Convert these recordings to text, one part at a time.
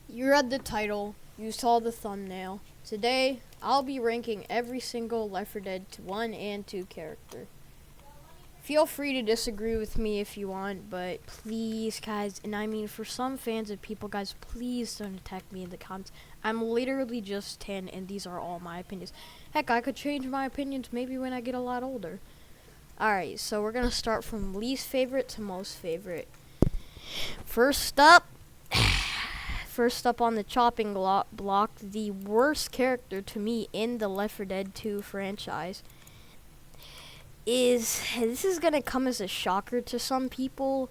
You read the title, you saw the thumbnail. Today, I'll be ranking every single Left 4 Dead 1 and 2 character. Feel free to disagree with me if you want, but please, guys, and I mean for some fans and people, guys, please don't attack me in the comments. I'm literally just 10, and these are all my opinions. Heck, I could change my opinions maybe when I get a lot older. Alright, so we're gonna start from least favorite to most favorite. First up on the chopping block, the worst character to me in the Left 4 Dead 2 franchise is, this is gonna come as a shocker to some people,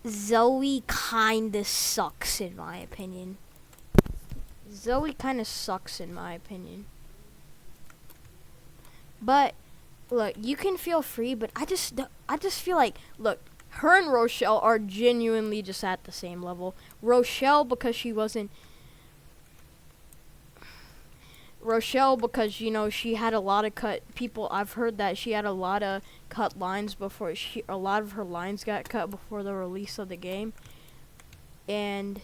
Zoe kinda sucks in my opinion. Zoe kinda sucks in my opinion. But look, you can feel free, but I just feel like, look, her and Rochelle are genuinely just at the same level. Rochelle because, you know, she had a lot of I've heard that she had a lot of cut lines before a lot of her lines got cut before the release of the game. And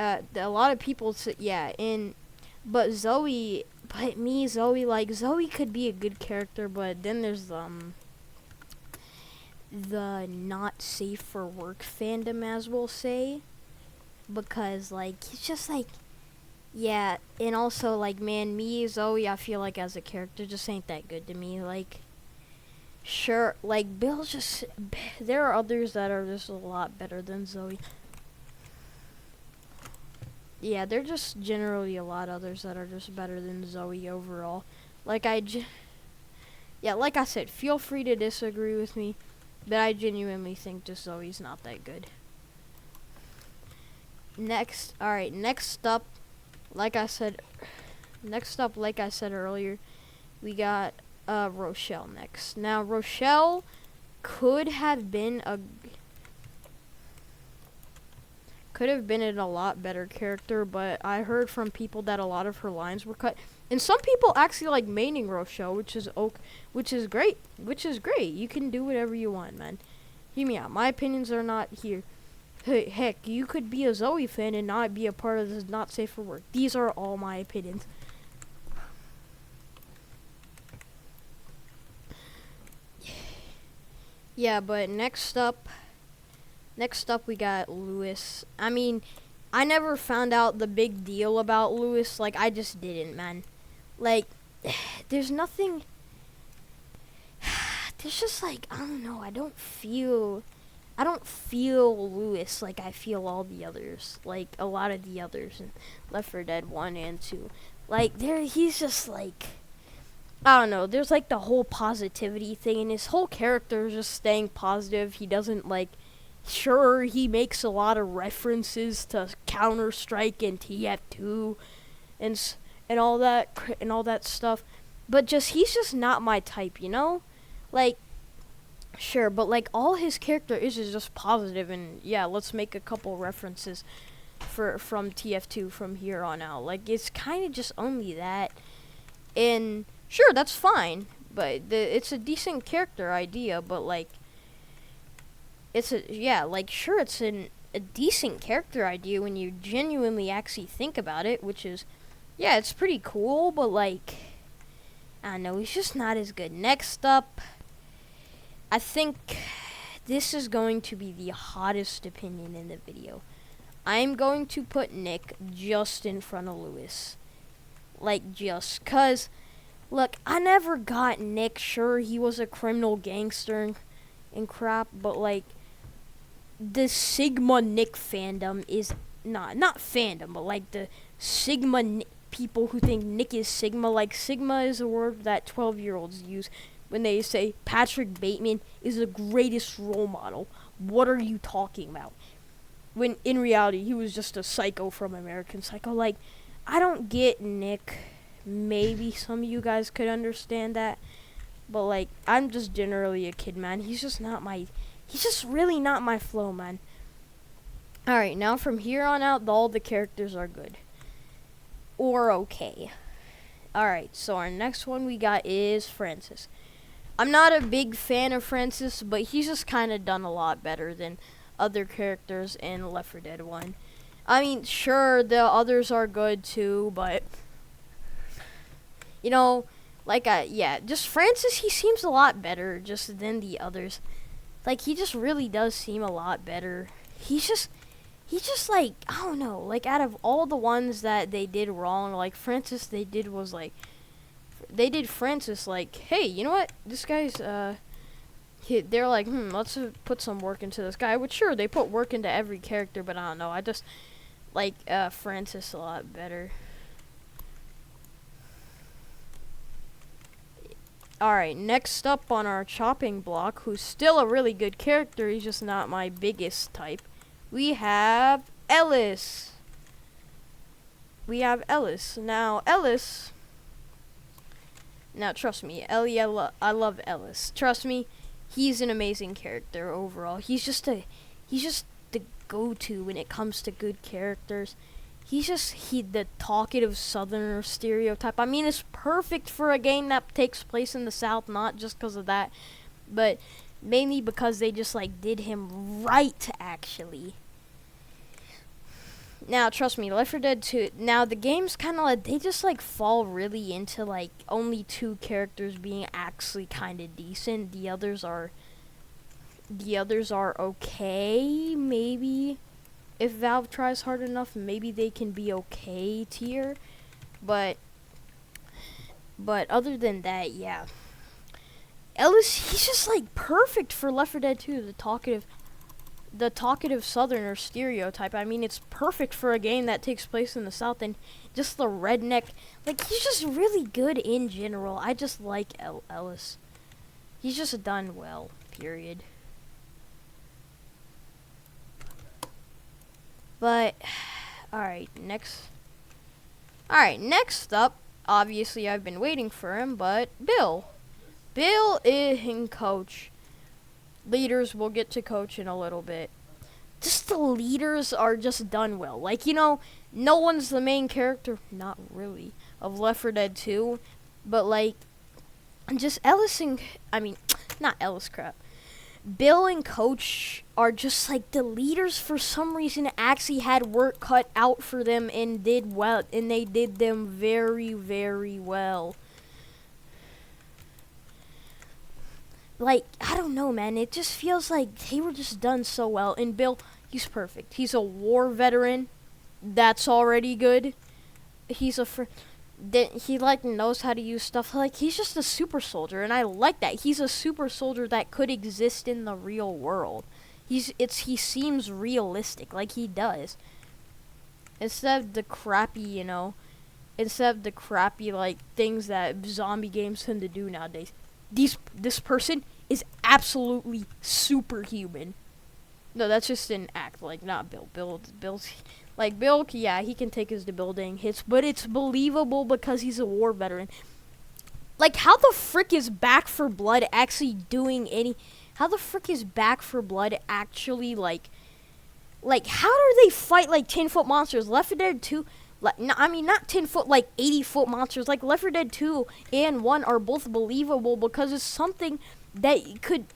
a lot of people say, but Zoe, like, Zoe could be a good character, but then there's the not safe for work fandom, as we'll say, because, like, it's just like, yeah, and also, like, man, Zoe, I feel like as a character just ain't that good to me. Like, sure, like, there are others that are just a lot better than Zoe. Yeah, there are just generally a lot others that are just better than Zoe overall. Like, like I said, feel free to disagree with me, but I genuinely think just Zoe's not that good. Next up, like I said earlier, we got Rochelle next. Now, Rochelle could have been a lot better character, but I heard from people that a lot of her lines were cut. And some people actually like maining Rochelle, which is great. You can do whatever you want, man. Hear me out. My opinions are not here. Hey, heck, you could be a Zoe fan and not be a part of this not safe for work. These are all my opinions. Yeah, but next up we got Lewis. I mean, I never found out the big deal about Lewis. Like, I just didn't, man. Like, there's nothing. There's just, like, I don't know. I don't feel Lewis like I feel all the others. Like, a lot of the others in Left 4 Dead 1 and 2. Like, he's just, like, I don't know. There's, like, the whole positivity thing, and his whole character is just staying positive. He doesn't, like, sure, he makes a lot of references to Counter-Strike and TF2 and all that stuff, but he's just not my type, you know? Like, sure, but, like, all his character is just positive, and yeah, let's make a couple references from TF2 from here on out. Like, it's kind of just only that, and sure, that's fine, but it's a decent character idea, but, like, it's a decent character idea when you genuinely actually think about it, which is, yeah, it's pretty cool, but, like, I don't know, he's just not as good. Next up, I think this is going to be the hottest opinion in the video. I'm going to put Nick just in front of Lewis. Like, just 'cause, look, I never got Nick. Sure, he was a criminal gangster and crap, but, like, the Sigma Nick fandom is not fandom, but, like, the Sigma people who think Nick is Sigma. Like, Sigma is a word that 12-year-olds use when they say Patrick Bateman is the greatest role model. What are you talking about? When in reality, he was just a psycho from American Psycho. Like, I don't get Nick. Maybe some of you guys could understand that, but, like, I'm just generally a kid, man. He's just really not my flow, man. Alright, now from here on out, all the characters are good. Or okay. Alright, so our next one we got is Francis. I'm not a big fan of Francis, but he's just kind of done a lot better than other characters in Left 4 Dead 1. I mean, sure, the others are good too, but you know, like just Francis, he seems a lot better just than the others. Like, he just really does seem a lot better. He's just like, I don't know, like, out of all the ones that they did wrong, like Francis, they did Francis like, hey, you know what, this guy's they're like, let's put some work into this guy. Which, sure, they put work into every character, but I don't know, I just like Francis a lot better. Alright, next up on our chopping block, who's still a really good character, he's just not my biggest type, we have Ellis. Now, trust me, Ellie, I love Ellis. Trust me, he's an amazing character overall. He's just the go-to when it comes to good characters. He's the talkative southerner stereotype. I mean, it's perfect for a game that takes place in the South, not just because of that, but mainly because they just, like, did him right, actually. Now, trust me, Left 4 Dead 2, now the game's kind of like, they just, like, fall really into, like, only 2 characters being actually kind of decent. The others are okay, maybe. If Valve tries hard enough, maybe they can be okay tier. But other than that, yeah. Ellis, he's just, like, perfect for Left 4 Dead 2, the talkative southerner stereotype. I mean, it's perfect for a game that takes place in the South, and just the redneck, like, he's just really good in general. I just like Ellis. He's just done well, period. But alright, next up, obviously I've been waiting for him, but Bill is in coach. Leaders, will get to coach in a little bit. Just the leaders are just done well. Like, you know, no one's the main character, not really, of Left 4 Dead 2, but, like, just Bill and Coach are just, like, the leaders for some reason actually had work cut out for them and did well, and they did them very, very well. Like, I don't know, man. It just feels like they were just done so well. And Bill, he's perfect. He's a war veteran. That's already good. He like knows how to use stuff. Like, he's just a super soldier, and I like that. He's a super soldier that could exist in the real world. He seems realistic, like he does. Instead of the crappy, like, things that zombie games tend to do nowadays. This person is absolutely superhuman. No, that's just an act, like, not Bill. Bill's like, Bill, yeah, he can take his debilitating hits, but it's believable because he's a war veteran. Like, how the frick is Back 4 Blood actually doing any? How the frick is Back 4 Blood actually, like, how do they fight, like, 10-foot monsters? Left 4 Dead 2, like, no, I mean, not 10-foot, like, 80-foot monsters. Like, Left 4 Dead 2 and 1 are both believable because it's something that could,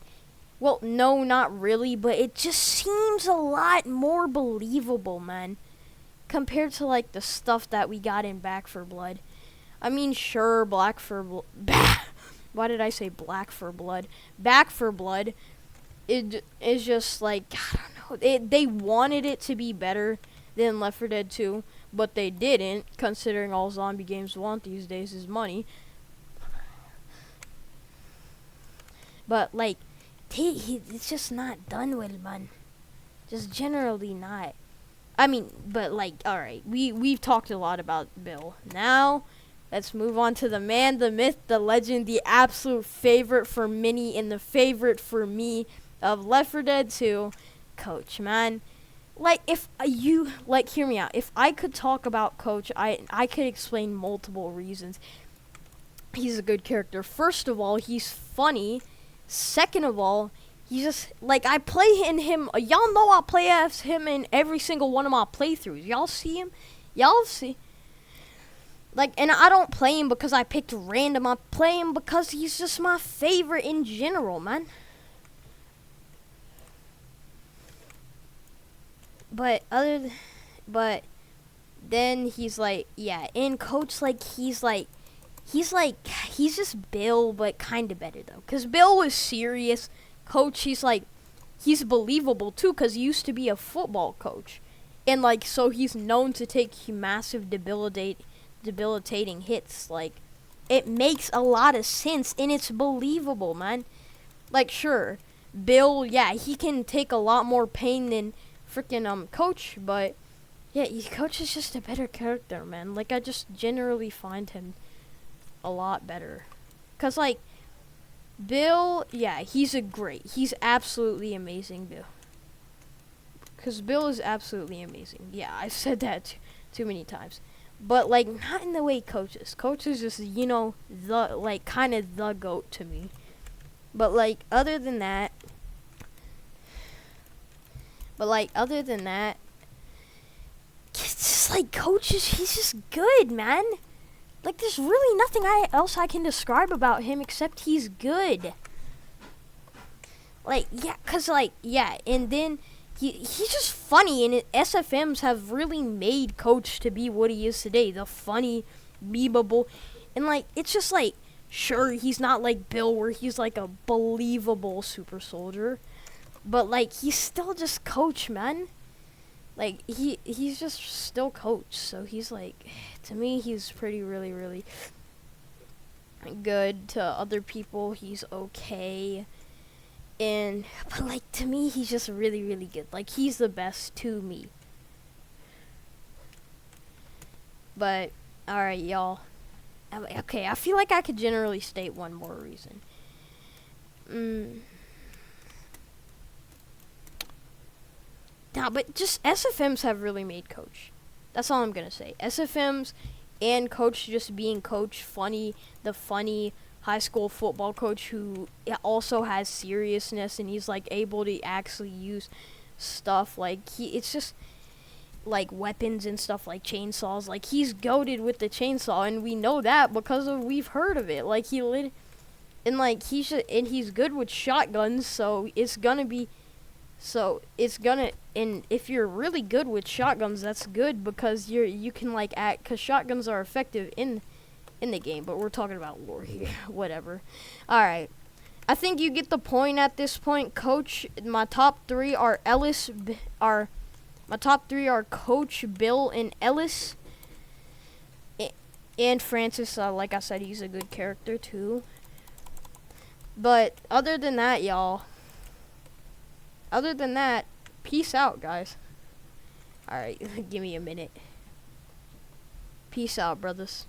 well, no, not really, but it just seems a lot more believable, man, compared to, like, the stuff that we got in Back 4 Blood. I mean, sure, Black 4 Blood. Why did I say Black 4 Blood? Back 4 Blood is just, like, I don't know. They wanted it to be better than Left 4 Dead 2, but they didn't, considering all zombie games want these days is money. But, like, it's just not done well, man. Just generally not. I mean, but, like, alright, we've talked a lot about Bill. Now, let's move on to the man, the myth, the legend, the absolute favorite for many and the favorite for me of Left 4 Dead 2, Coach, man. Like, if you, like, hear me out. If I could talk about Coach, I could explain multiple reasons. He's a good character. First of all, he's funny. Second of all, he's just, like, I play in him. Y'all know I play as him in every single one of my playthroughs. Y'all see him? Y'all see? Like, and I don't play him because I picked random. I play him because he's just my favorite in general, man. but but then he's like, yeah, and coach, like, he's just Bill, but kind of better though, cause Bill was serious. Coach, he's believable too, cause he used to be a football coach, and like, so he's known to take massive debilitating hits. Like, it makes a lot of sense, and it's believable, man. Like, sure, Bill, yeah, he can take a lot more pain than freaking Coach, but yeah, Coach is just a better character, man. Like, I just generally find him a lot better. Cause like, Bill, yeah, he's absolutely amazing, Bill. Cause Bill is absolutely amazing. Yeah, I've said that too many times. But like, not in the way Coach is. Coach is just, the, like, kind of the GOAT to me. But like, other than that, it's just like Coach he's just good, man. Like, there's really nothing else I can describe about him except he's good. Like, yeah, cause like, yeah, and then he's just funny, and SFMs have really made Coach to be what he is today. The funny, memeable, and like, it's just like, sure, he's not like Bill where he's like a believable super soldier, but like, he's still just Coach, man. Like, he's just still Coach, so he's like, to me, he's pretty really good. To other people, he's okay. But like, to me, he's just really good. Like, he's the best to me. But alright, y'all. Okay, I feel like I could generally state one more reason. Nah, but just SFMs have really made Coach. That's all I'm gonna say. SFMs and Coach just being Coach, the funny high school football coach who also has seriousness, and he's like able to actually use stuff like it's just like weapons and stuff like chainsaws. Like, he's goated with the chainsaw, and we know that because we've heard of it. Like, and like, he's good with shotguns, so and if you're really good with shotguns, that's good, because you can like act, because shotguns are effective in the game, but we're talking about lore here. Whatever. Alright, I think you get the point at this point. Coach, my top three are Coach, Bill, and Ellis, and Francis. Like I said, he's a good character too. But other than that, y'all, peace out, guys. Alright, give me a minute. Peace out, brothers.